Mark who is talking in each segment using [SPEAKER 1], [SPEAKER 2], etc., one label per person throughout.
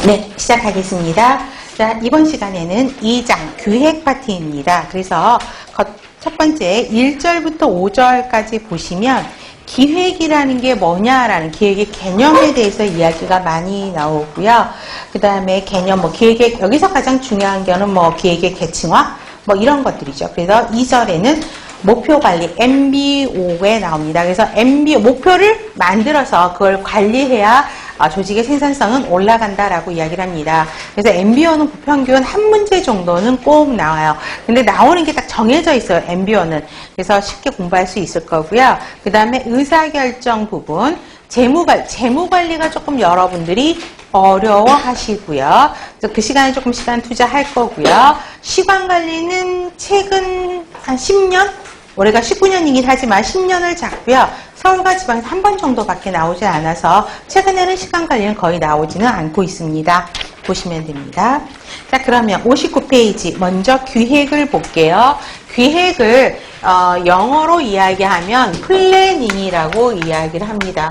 [SPEAKER 1] 네, 시작하겠습니다. 자, 이번 시간에는 2장 기획 파트입니다. 그래서 첫 번째 1절부터 5절까지 보시면 기획이라는 게 뭐냐라는 기획의 개념에 대해서 이야기가 많이 나오고요. 그 다음에 개념, 기획의, 여기서 가장 중요한 거는 기획의 계층화, 이런 것들이죠. 그래서 2절에는 목표 관리, MBO에 나옵니다. 그래서 MBO, 목표를 만들어서 그걸 관리해야 조직의 생산성은 올라간다라고 이야기를 합니다. 그래서 MBO는 평균 한 문제 정도는 꼭 나와요. 근데 나오는 게 딱 정해져 있어요, MBO는. 그래서 쉽게 공부할 수 있을 거고요. 그 다음에 의사결정 부분, 재무관리가 조금 여러분들이 어려워 하시고요. 그래서 그 시간에 조금 시간 투자할 거고요. 시간관리는 최근 한 10년? 올해가 19년이긴 하지만 10년을 잡고요. 서울과 지방에서 한 번 정도밖에 나오지 않아서 최근에는 시간관리는 거의 나오지는 않고 있습니다. 보시면 됩니다. 자, 그러면 59페이지 먼저 기획을 볼게요. 기획을 영어로 이야기하면 플래닝이라고 이야기를 합니다.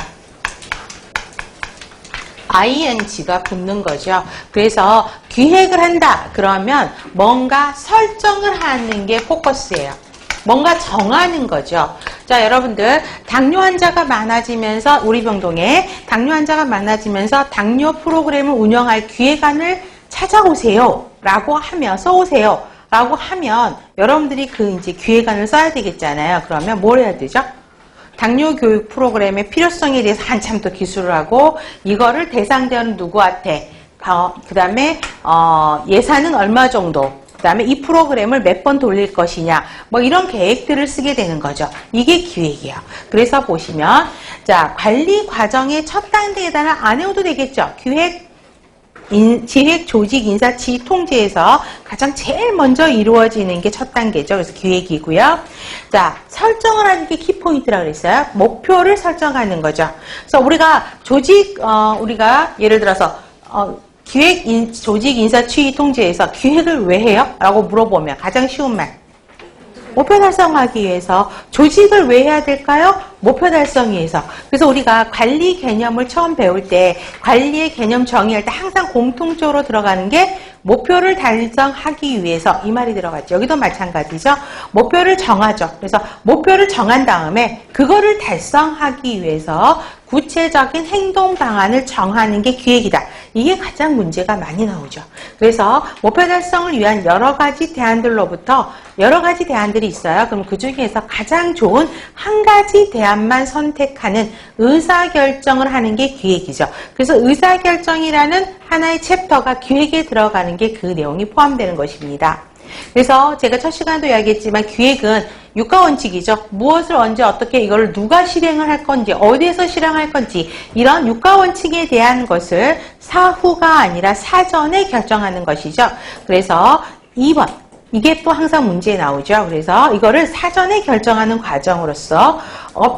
[SPEAKER 1] ing가 붙는 거죠. 그래서 기획을 한다 그러면 뭔가 설정을 하는 게 포커스예요. 뭔가 정하는 거죠. 자, 여러분들 당뇨 환자가 많아지면서 우리 병동에 당뇨 환자가 많아지면서 당뇨 프로그램을 운영할 기획안을 찾아오세요 라고 하면 써오세요 라고 하면 여러분들이 이제 기획안을 써야 되겠잖아요. 그러면 뭘 해야 되죠? 당뇨 교육 프로그램의 필요성에 대해서 한참 더 기술을 하고 이거를 대상자는 누구한테 그 다음에 예산은 얼마 정도 그 다음에 이 프로그램을 몇 번 돌릴 것이냐 이런 계획들을 쓰게 되는 거죠. 이게 기획이에요. 그래서 보시면 자, 관리 과정의 첫 단계에다가 안 해도 되겠죠. 기획 조직, 인사, 지휘, 통제에서 가장 제일 먼저 이루어지는 게 첫 단계죠. 그래서 기획이고요. 자, 설정을 하는 게 키포인트라고 그랬어요. 목표를 설정하는 거죠. 그래서 우리가 우리가 예를 들어서 조직, 인사, 지휘, 통제에서 기획을 왜 해요? 라고 물어보면 가장 쉬운 말. 목표 달성하기 위해서. 조직을 왜 해야 될까요? 목표 달성 위해서. 그래서 우리가 관리 개념을 처음 배울 때 관리의 개념 정의할 때 항상 공통적으로 들어가는 게 목표를 달성하기 위해서 이 말이 들어갔죠. 여기도 마찬가지죠. 목표를 정하죠. 그래서 목표를 정한 다음에 그거를 달성하기 위해서 구체적인 행동 방안을 정하는 게 기획이다. 이게 가장 문제가 많이 나오죠. 그래서 목표 달성을 위한 여러 가지 대안들로부터 여러 가지 대안들이 있어요. 그럼 그 중에서 가장 좋은 한 가지 대안만 선택하는 의사결정을 하는 게 기획이죠. 그래서 의사결정이라는 하나의 챕터가 기획에 들어가는 게 그 내용이 포함되는 것입니다. 그래서 제가 첫 시간에도 이야기했지만 기획은 육가원칙이죠. 무엇을 언제 어떻게 이걸 누가 실행을 할 건지 어디에서 실행할 건지 이런 육가원칙에 대한 것을 사후가 아니라 사전에 결정하는 것이죠. 그래서 2번 이게 또 항상 문제에 나오죠. 그래서 이거를 사전에 결정하는 과정으로서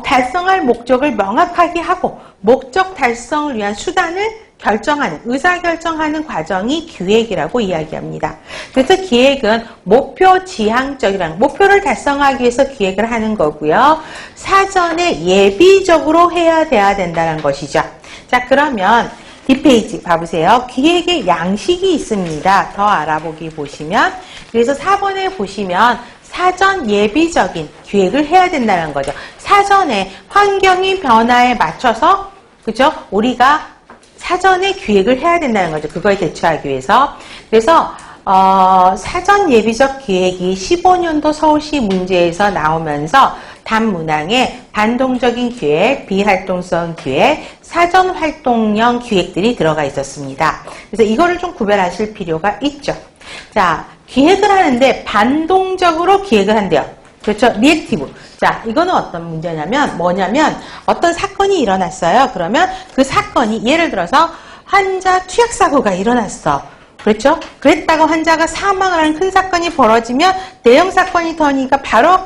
[SPEAKER 1] 달성할 목적을 명확하게 하고 목적 달성을 위한 수단을 결정하는, 의사결정하는 과정이 기획이라고 이야기합니다. 그래서 기획은 목표 지향적이라는, 목표를 달성하기 위해서 기획을 하는 거고요. 사전에 예비적으로 돼야 된다는 것이죠. 자, 그러면 뒷페이지 봐보세요. 기획의 양식이 있습니다. 더 알아보기 보시면. 그래서 4번에 보시면 사전 예비적인 기획을 해야 된다는 거죠. 사전에 환경의 변화에 맞춰서, 그죠? 우리가 사전에 기획을 해야 된다는 거죠. 그거에 대처하기 위해서. 그래서 사전 예비적 기획이 15년도 서울시 문제에서 나오면서 단문항에 반동적인 기획, 비활동성 기획, 사전 활동형 기획들이 들어가 있었습니다. 그래서 이거를 좀 구별하실 필요가 있죠. 자, 기획을 하는데 반동적으로 기획을 한대요. 그렇죠? 리액티브. 자, 이거는 어떤 문제냐면 뭐냐면 어떤 사건이 일어났어요. 그러면 그 사건이 예를 들어서 환자 투약사고가 일어났어. 그렇죠? 그랬다가 환자가 사망을 하는 큰 사건이 벌어지면 대형 사건이 더니까 바로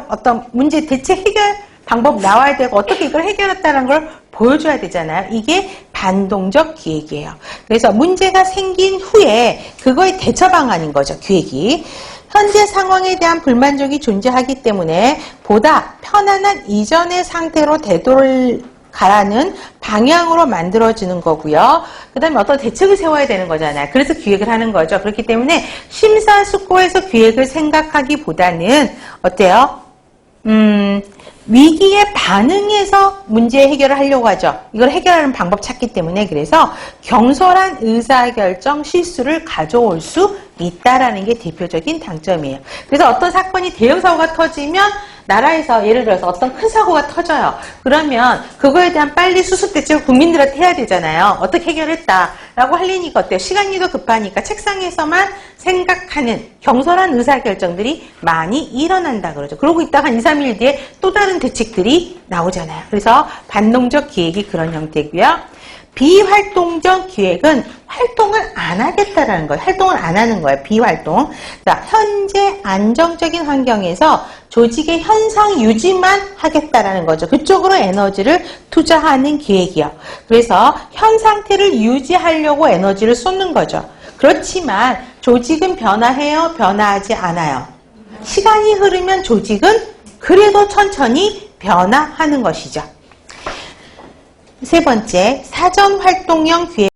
[SPEAKER 1] 어떤 문제 대책 해결 방법 나와야 되고 어떻게 이걸 해결했다는 걸 보여줘야 되잖아요. 이게 반동적 기획이에요. 그래서 문제가 생긴 후에 그거의 대처 방안인 거죠. 기획이. 현재 상황에 대한 불만족이 존재하기 때문에 보다 편안한 이전의 상태로 가라는 방향으로 만들어지는 거고요. 그 다음에 어떤 대책을 세워야 되는 거잖아요. 그래서 기획을 하는 거죠. 그렇기 때문에 심사숙고해서 기획을 생각하기보다는 어때요? 위기에 반응해서 문제 해결을 하려고 하죠. 이걸 해결하는 방법 찾기 때문에 그래서 경솔한 의사결정 실수를 가져올 수 있다라는 게 대표적인 장점이에요. 그래서 어떤 사건이 대형 사고가 터지면 나라에서 예를 들어서 어떤 큰 사고가 터져요. 그러면 그거에 대한 빨리 수습 대책을 국민들한테 해야 되잖아요. 어떻게 해결했다라고 하려니까 어때요? 시간이도 급하니까 책상에서만 생각하는 경솔한 의사결정들이 많이 일어난다 그러죠. 그러고 있다가 한 2, 3일 뒤에 또 다른 대책들이 나오잖아요. 그래서 반동적 기획이 그런 형태고요. 비활동적 기획은 활동을 안 하겠다라는 거예요. 활동을 안 하는 거예요. 비활동. 자, 현재 안정적인 환경에서 조직의 현상 유지만 하겠다라는 거죠. 그쪽으로 에너지를 투자하는 기획이요. 그래서 현 상태를 유지하려고 에너지를 쏟는 거죠. 그렇지만 조직은 변화해요? 변화하지 않아요? 시간이 흐르면 조직은 그래도 천천히 변화하는 것이죠. 세 번째, 사전활동형 기획.